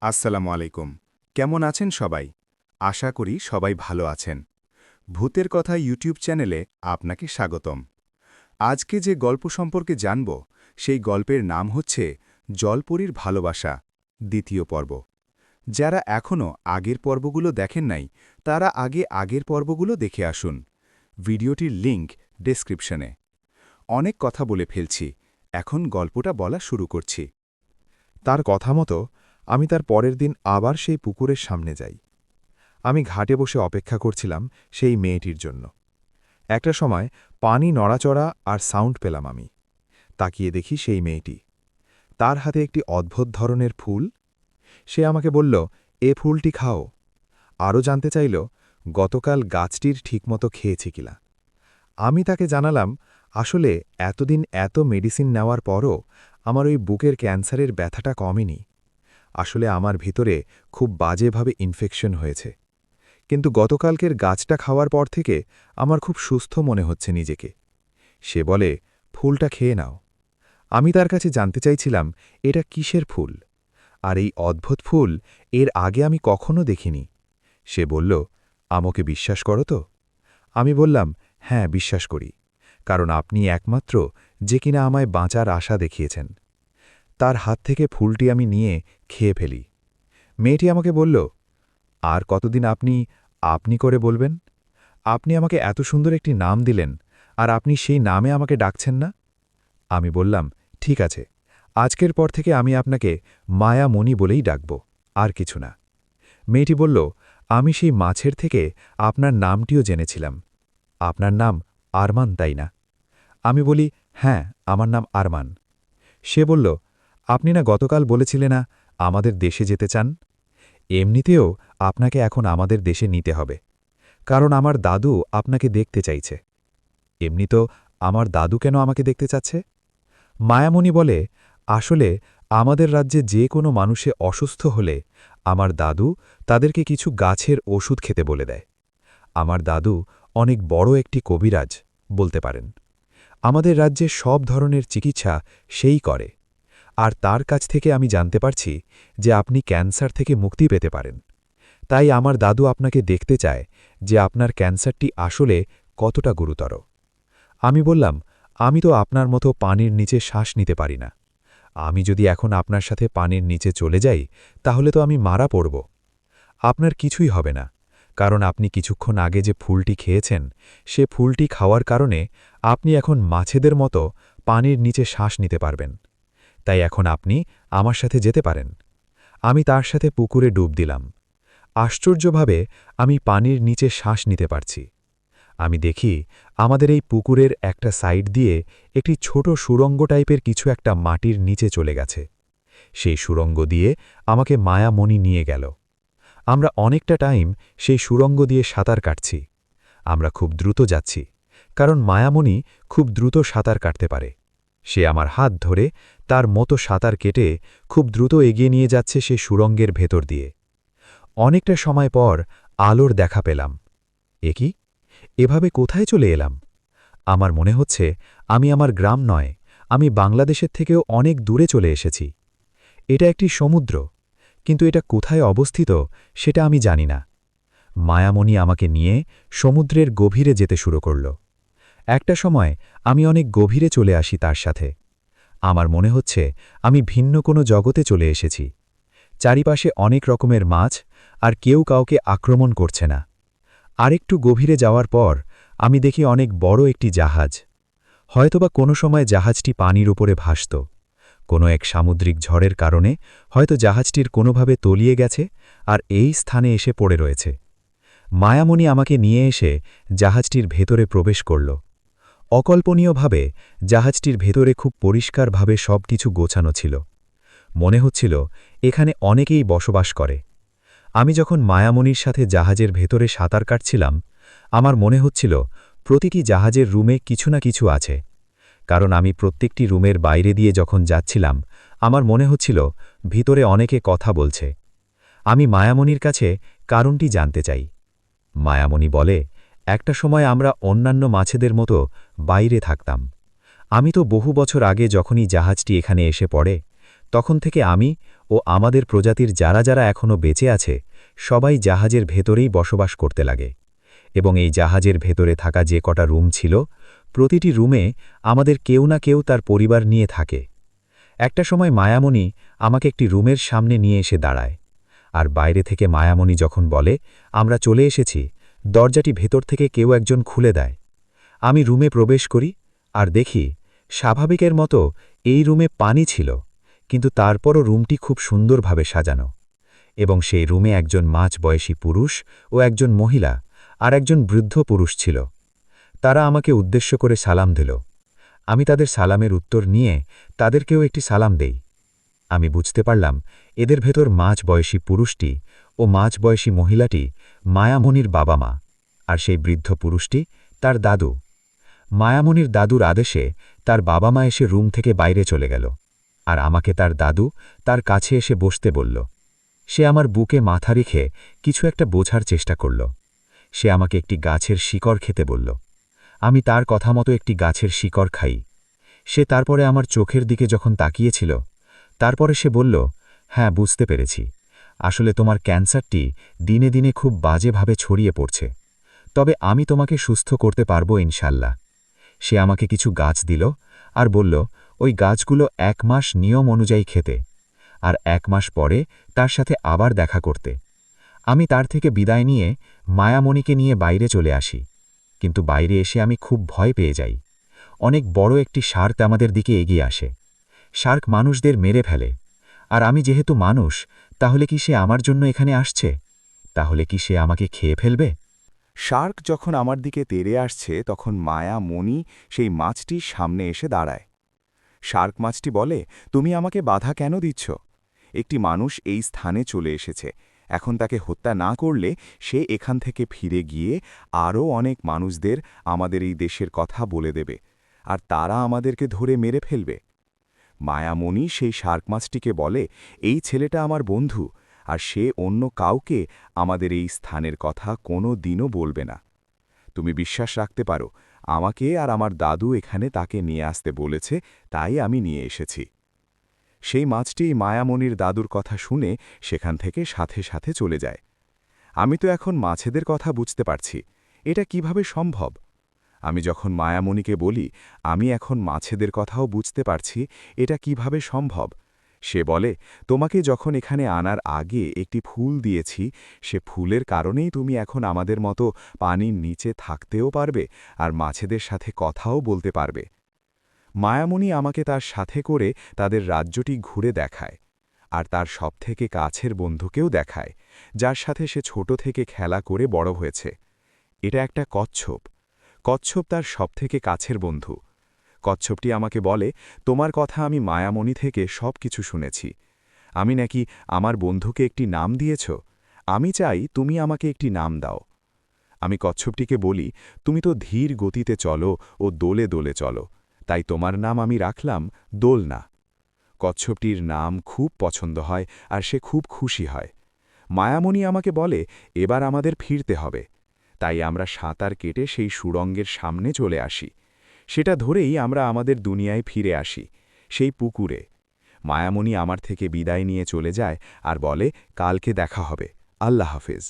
আসসালামু আলাইকুম। কেমন আছেন সবাই? আশা করি সবাই ভালো আছেন। ভূতের কথা ইউটিউব চ্যানেলে আপনাকে স্বাগতম। আজকে যে গল্প সম্পর্কে জানব, সেই গল্পের নাম হচ্ছে জলপরীর ভালোবাসা, দ্বিতীয় পর্ব। যারা এখনও আগের পর্বগুলো দেখেন নাই, তারা আগের পর্বগুলো দেখে আসুন। ভিডিওটির লিংক ডেসক্রিপশনে। অনেক কথা বলে ফেলছি, এখন গল্পটা বলা শুরু করছি। তার কথা মতো আমি তার পরের দিন আবার সেই পুকুরের সামনে যাই। আমি ঘাটে বসে অপেক্ষা করছিলাম সেই মেয়েটির জন্য। একটা সময় পানি নড়াচড়া আর সাউন্ড পেলাম আমি। তাকিয়ে দেখি সেই মেয়েটি। তার হাতে একটি অদ্ভুত ধরনের ফুল। সে আমাকে বলল, এ ফুলটি খাও। আরও জানতে চাইল গতকাল গাছটির ঠিকমতো খেয়েছি কিনা। আমি তাকে জানালাম, আসলে এতদিন এত মেডিসিন নেওয়ার পরও আমার ওই বুকের ক্যান্সারের ব্যথাটা কমেনি। আসলে আমার ভিতরে খুব বাজেভাবে ইনফেকশন হয়েছে, কিন্তু গতকালকের গাছটা খাওয়ার পর থেকে আমার খুব সুস্থ মনে হচ্ছে নিজেকে। সে বলে, ফুলটা খেয়ে নাও। আমি তার কাছে জানতে চাইছিলাম এটা কিসের ফুল, আর এই অদ্ভুত ফুল এর আগে আমি কখনো দেখিনি। সে বলল, আমাকে বিশ্বাস করো তো? আমি বললাম, হ্যাঁ বিশ্বাস করি, কারণ আপনি একমাত্র যে কিনা আমায় বাঁচার আশা দেখিয়েছেন। তার হাত থেকে ফুলটি আমি নিয়ে খেয়ে ফেলি। মেয়েটি আমাকে বলল, আর কতদিন আপনি আপনি করে বলবেন? আপনি আমাকে এত সুন্দর একটি নাম দিলেন, আর আপনি সেই নামে আমাকে ডাকছেন না? আমি বললাম, ঠিক আছে, আজকের পর থেকে আমি আপনাকে মায়ামণি বলেই ডাকব, আর কিছু না। মেয়েটি বলল, আমি সেই মাছের থেকে আপনার নামটিও জেনেছিলাম। আপনার নাম আরমান, তাই না? আমি বলি, হ্যাঁ, আমার নাম আরমান। সে বলল, আপনি না গতকাল বলেছিলেন না আমাদের দেশে যেতে চান? এমনিতেও আপনাকে এখন আমাদের দেশে নিতে হবে, কারণ আমার দাদু আপনাকে দেখতে চাইছে। এমনি তো আমার দাদু কেন আমাকে দেখতে চাচ্ছে? মায়ামণি বলে, আসলে আমাদের রাজ্যে যে কোনো মানুষে অসুস্থ হলে আমার দাদু তাদেরকে কিছু গাছের ওষুধ খেতে বলে দেয়। আমার দাদু অনেক বড় একটি কবিরাজ বলতে পারেন। আমাদের রাজ্যে সব ধরনের চিকিৎসা সেই করে, আর তার কাছ থেকে আমি জানতে পারছি যে আপনি ক্যান্সার থেকে মুক্তি পেতে পারেন। তাই আমার দাদু আপনাকে দেখতে চায় যে আপনার ক্যান্সারটি আসলে কতটা গুরুতর। আমি বললাম, আমি তো আপনার মতো পানির নিচে শ্বাস নিতে পারি না। আমি যদি এখন আপনার সাথে পানির নিচে চলে যাই, তাহলে তো আমি মারা পড়ব। আপনার কিছুই হবে না, কারণ আপনি কিছুক্ষণ আগে যে ফুলটি খেয়েছেন, সে ফুলটি খাওয়ার কারণে আপনি এখন মাছেদের মতো পানির নিচে শ্বাস নিতে পারবেন। তাই এখন আপনি আমার সাথে যেতে পারেন। আমি তার সাথে পুকুরে ডুব দিলাম। আশ্চর্যভাবে আমি পানির নিচে শ্বাস নিতে পারছি। আমি দেখি আমাদের এই পুকুরের একটা সাইড দিয়ে একটি ছোট সুড়ঙ্গ টাইপের কিছু একটা মাটির নিচে চলে গেছে। সেই সুড়ঙ্গ দিয়ে আমাকে মায়ামণি নিয়ে গেল। আমরা অনেকটা টাইম সেই সুড়ঙ্গ দিয়ে সাঁতার কাটছি। আমরা খুব দ্রুত যাচ্ছি, কারণ মায়ামণি খুব দ্রুত সাঁতার কাটতে পারে। সে আমার হাত ধরে তার মতো সাঁতার কেটে খুব দ্রুত এগিয়ে নিয়ে যাচ্ছে সেই সুড়ঙ্গের ভেতর দিয়ে। অনেকটা সময় পর আলোর দেখা পেলাম। এ কি? এভাবে কোথায় চলে এলাম? আমার মনে হচ্ছে আমি আমার গ্রাম নয়, আমি বাংলাদেশের থেকেও অনেক দূরে চলে এসেছি। এটা একটি সমুদ্র, কিন্তু এটা কোথায় অবস্থিত সেটা আমি জানি না। মায়ামণি আমাকে নিয়ে সমুদ্রের গভীরে যেতে শুরু করল। একটা সময় আমি অনেক গভীরে চলে আসি তার সাথে। আমার মনে হচ্ছে আমি ভিন্ন কোনো জগতে চলে এসেছি। চারিপাশে অনেক রকমের মাছ, আর কেউ কাউকে আক্রমণ করছে না। আরেকটু গভীরে যাওয়ার পর আমি দেখি অনেক বড় একটি জাহাজ। হয়তোবা কোনো সময় জাহাজটি পানির উপরে ভাসত। কোনো এক সামুদ্রিক ঝড়ের কারণে হয়তো জাহাজটির কোনোভাবে তলিয়ে গেছে আর এই স্থানে এসে পড়ে রয়েছে। মায়ামণি আমাকে নিয়ে এসে জাহাজটির ভেতরে প্রবেশ করল। অকল্পনীয়ভাবে জাহাজটির ভেতরে খুব পরিষ্কারভাবে সব কিছু গোছানো ছিল। মনে হচ্ছিল এখানে অনেকেই বসবাস করে। আমি যখন মায়ামণির সাথে জাহাজের ভেতরে সাঁতার কাটছিলাম, আমার মনে হচ্ছিল প্রতিটি জাহাজের রুমে কিছু না কিছু আছে, কারণ আমি প্রত্যেকটি রুমের বাইরে দিয়ে যখন যাচ্ছিলাম, আমার মনে হচ্ছিল ভিতরে অনেকে কথা বলছে। আমি মায়ামণির কাছে কারণটি জানতে চাই। মায়ামণি বলে, একটা সময় আমরা অন্যান্য মাছেদের মতো বাইরে থাকতাম। আমি তো বহু বছর আগে যখনই জাহাজটি এখানে এসে পড়ে, তখন থেকে আমি ও আমাদের প্রজাতির যারা যারা এখনও বেঁচে আছে সবাই জাহাজের ভেতরেই বসবাস করতে লাগে এবং এই জাহাজের ভেতরে থাকা যে কটা রুম ছিল প্রতিটি রুমে আমাদের কেউ না কেউ তার পরিবার নিয়ে থাকে। একটা সময় মায়ামণি আমাকে একটি রুমের সামনে নিয়ে এসে দাঁড়ায়, আর বাইরে থেকে মায়ামণি যখন বলে আমরা চলে এসেছি, দরজাটি ভেতর থেকে কেউ একজন খুলে দেয়। আমি রুমে প্রবেশ করি আর দেখি স্বাভাবিকের মতো এই রুমে পানি ছিল, কিন্তু তারপরও রুমটি খুব সুন্দরভাবে সাজানো এবং সেই রুমে একজন মাঝবয়সী পুরুষ ও একজন মহিলা আর একজন বৃদ্ধ পুরুষ ছিল। তারা আমাকে উদ্দেশ্য করে সালাম দিল। আমি তাদের সালামের উত্তর নিয়ে তাদেরকেও একটি সালাম দেই। আমি বুঝতে পারলাম এদের ভেতর মাঝবয়সী পুরুষটি ও মাঝবয়সী মহিলাটি মায়ামণির বাবা মা, আর সেই বৃদ্ধ পুরুষটি তার দাদু। মায়ামণির দাদুর আদেশে তার বাবা মা এসে রুম থেকে বাইরে চলে গেল, আর আমাকে তার দাদু তার কাছে এসে বসতে বলল। সে আমার বুকে মাথা রেখে কিছু একটা বোঝার চেষ্টা করল। সে আমাকে একটি গাছের শিকড় খেতে বলল। আমি তার কথা মতো একটি গাছের শিকড় খাই। সে তারপরে আমার চোখের দিকে যখন তাকিয়েছিল, তারপরে সে বলল, হ্যাঁ, বুঝতে পেরেছি, আসলে তোমার ক্যান্সারটি দিনে দিনে খুব বাজেভাবে ছড়িয়ে পড়ছে, তবে আমি তোমাকে সুস্থ করতে পারব ইনশাল্লাহ। সে আমাকে কিছু গাছ দিল আর বলল ওই গাছগুলো 1 মাস নিয়ম অনুযায়ী খেতে, আর 1 মাস পরে তার সাথে আবার দেখা করতে। আমি তার থেকে বিদায় নিয়ে মায়ামণিকে নিয়ে বাইরে চলে আসি, কিন্তু বাইরে এসে আমি খুব ভয় পেয়ে যাই। অনেক বড় একটি শার্ক আমাদের দিকে এগিয়ে আসে। শার্ক মানুষদের মেরে ফেলে, আর আমি যেহেতু মানুষ, তাহলে কি সে আমার জন্য এখানে আসছে? তাহলে কি সে আমাকে খেয়ে ফেলবে? শার্ক যখন আমার দিকে তেড়ে আসছে তখন মায়ামণি সেই মাছটির সামনে এসে দাঁড়ায়। শার্ক মাছটি বলে, তুমি আমাকে বাধা কেন দিচ্ছ? একটি মানুষ এই স্থানে চলে এসেছে, এখন তাকে হত্যা না করলে সে এখান থেকে ফিরে গিয়ে আরও অনেক মানুষদের আমাদের এই দেশের কথা বলে দেবে, আর তারা আমাদেরকে ধরে মেরে ফেলবে। মায়ামণি সেই শার্ক মাছটিকে বলে, এই ছেলেটা আমার বন্ধু, আর সে অন্য কাউকে আমাদের এই স্থানের কথা কোনো দিনও বলবে না। তুমি বিশ্বাস রাখতে পারো, আমাকে আর আমার দাদু এখানে তাকে নিয়ে আসতে বলেছে, তাই আমি নিয়ে এসেছি। সেই মাছটি মায়ামণির দাদুর কথা শুনে সেখান থেকে সাথে সাথে চলে যায়। আমি তো এখন মাছেদের কথা বুঝতে পারছি, এটা কিভাবে সম্ভব। আমি যখন মায়ামণিকে বলি আমি এখন মাছেদের কথাও বুঝতে পারছি, এটা কিভাবে সম্ভব, সে বলে, তোমাকে যখন এখানে আনার আগে একটি ফুল দিয়েছি, সে ফুলের কারণেই তুমি এখন আমাদের মতো পানির নিচে থাকতেও পারবে আর মাছেদের সাথে কথাও বলতে পারবে। মায়ামণি আমাকে তার সাথে করে তাদের রাজ্যটি ঘুরে দেখায়, আর তার সবথেকে কাছের বন্ধুকেও দেখায়, যার সাথে সে ছোট থেকে খেলা করে বড় হয়েছে। এটা একটা কচ্ছপ। কচ্ছপ তার সবথেকে কাছের বন্ধু। কচ্ছপটি আমাকে বলে, তোমার কথা আমি মায়ামণি থেকে সব কিছু শুনেছি। আমি নাকি আমার বন্ধুকে একটি নাম দিয়েছ, আমি চাই তুমি আমাকে একটি নাম দাও। আমি কচ্ছপটিকে বলি, তুমি তো ধীর গতিতে চলো ও দোলে দোলে চলো, তাই তোমার নাম আমি রাখলাম দোলনা। কচ্ছপটির নাম খুব পছন্দ হয় আর সে খুব খুশি হয়। মায়ামণি আমাকে বলে, এবার আমাদের ফিরতে হবে, তাই আমরা সাঁতার কেটে সেই সুড়ঙ্গের সামনে চলে আসি। সেটা ধরেই আমরা আমাদের দুনিয়ায় ফিরে আসি, সেই পুকুরে। মায়ামণি আমার থেকে বিদায় নিয়ে চলে যায় আর বলে, কালকে দেখা হবে, আল্লাহ হাফেজ।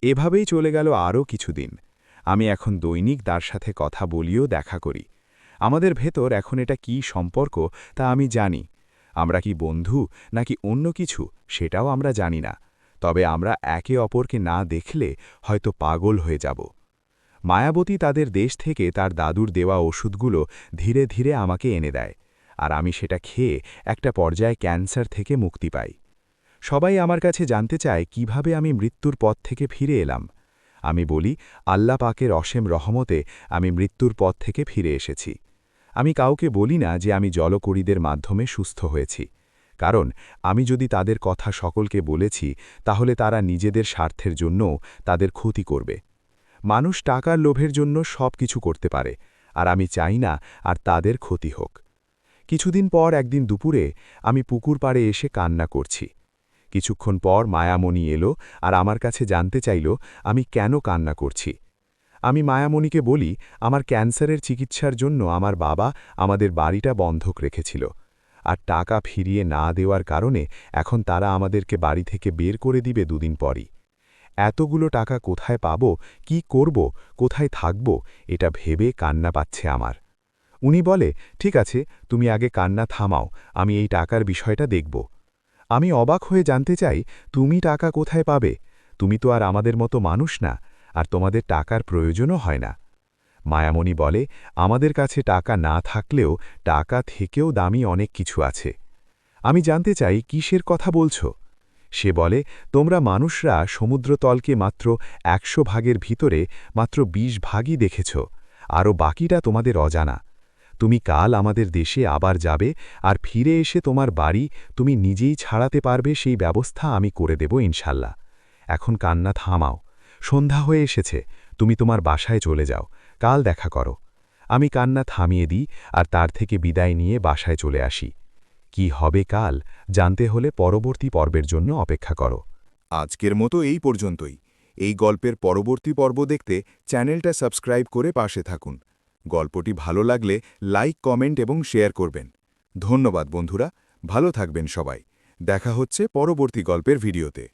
এভাবেই চলে গেল আরও কিছুদিন। আমি এখন দৈনিক তার সাথে কথা বলিও দেখা করি। আমাদের ভেতর এখন এটা কি সম্পর্ক তা আমি জানি। আমরা কি বন্ধু নাকি অন্য কিছু সেটাও আমরা জানি না, তবে আমরা একে অপরকে না দেখলে হয়তো পাগল হয়ে যাব। মায়াবতী তাদের দেশ থেকে তার দাদুর দেওয়া ওষুধগুলো ধীরে ধীরে আমাকে এনে দেয়, আর আমি সেটা খেয়ে একটা পর্যায়ে ক্যান্সার থেকে মুক্তি পাই। সবাই আমার কাছে জানতে চায় কিভাবে আমি মৃত্যুর পথ থেকে ফিরে এলাম। আমি বলি, আল্লাহ পাকের অসীম রহমতে আমি মৃত্যুর পথ থেকে ফিরে এসেছি। আমি কাউকে বলি না যে আমি জলকরীদের মাধ্যমে সুস্থ হয়েছি, কারণ আমি যদি তাদের কথা সকলকে বলেছি তাহলে তারা নিজেদের স্বার্থের জন্যও তাদের ক্ষতি করবে। মানুষ টাকার লোভের জন্য সব কিছু করতে পারে, আর আমি চাই না আর তাদের ক্ষতি হোক। কিছুদিন পর একদিন দুপুরে আমি পুকুর পাড়ে এসে কান্না করছি। কিছুক্ষণ পর মায়ামণি এলো আর আমার কাছে জানতে চাইল আমি কেন কান্না করছি। আমি মায়ামণিকে বলি, আমার ক্যান্সারের চিকিৎসার জন্য আমার বাবা আমাদের বাড়িটা বন্ধক রেখেছিল। আর টাকা ফিরিয়ে না দেওয়ার কারণে এখন তারা আমাদেরকে বাড়ি থেকে বের করে দিবে দুদিন পরই। এতগুলো টাকা কোথায় পাব, কি করব, কোথায় থাকব, এটা ভেবে কান্না পাচ্ছে আমার। উনি বলে, ঠিক আছে, তুমি আগে কান্না থামাও, আমি এই টাকার বিষয়টা দেখব। আমি অবাক হয়ে জানতে চাই, তুমি টাকা কোথায় পাবে? তুমি তো আর আমাদের মতো মানুষ না, আর তোমাদের টাকার প্রয়োজনও হয় না। মায়ামণি বলে, আমাদের কাছে টাকা না থাকলেও টাকা থেকেও দামি অনেক কিছু আছে। আমি জানতে চাই, কিসের কথা বলছো? সে বলে, তোমরা মানুষরা সমুদ্রতলকে মাত্র ১০০ ভাগের ভিতরে মাত্র ২০ ভাগই দেখেছ, আরও বাকিটা তোমাদের অজানা। তুমি কাল আমাদের দেশে আবার যাবে, আর ফিরে এসে তোমার বাড়ি তুমি নিজেই ছাড়াতে পারবে, সেই ব্যবস্থা আমি করে দেব ইনশাল্লাহ। এখন কান্না থামাও, সন্ধ্যা হয়ে এসেছে, তুমি তোমার বাসায় চলে যাও, কাল দেখা করো। আমি কান্না থামিয়ে দিই আর তার থেকে বিদায় নিয়ে বাসায় চলে আসি। কি হবে কাল জানতে হলে পরবর্তী পর্বের জন্য অপেক্ষা করো। আজকের মতো এই পর্যন্তই। এই গল্পের পরবর্তী পর্ব দেখতে চ্যানেলটা সাবস্ক্রাইব করে পাশে থাকুন। গল্পটি ভালো লাগলে লাইক, কমেন্ট এবং শেয়ার করবেন। ধন্যবাদ বন্ধুরা, ভালো থাকবেন সবাই। দেখা হচ্ছে পরবর্তী গল্পের ভিডিওতে।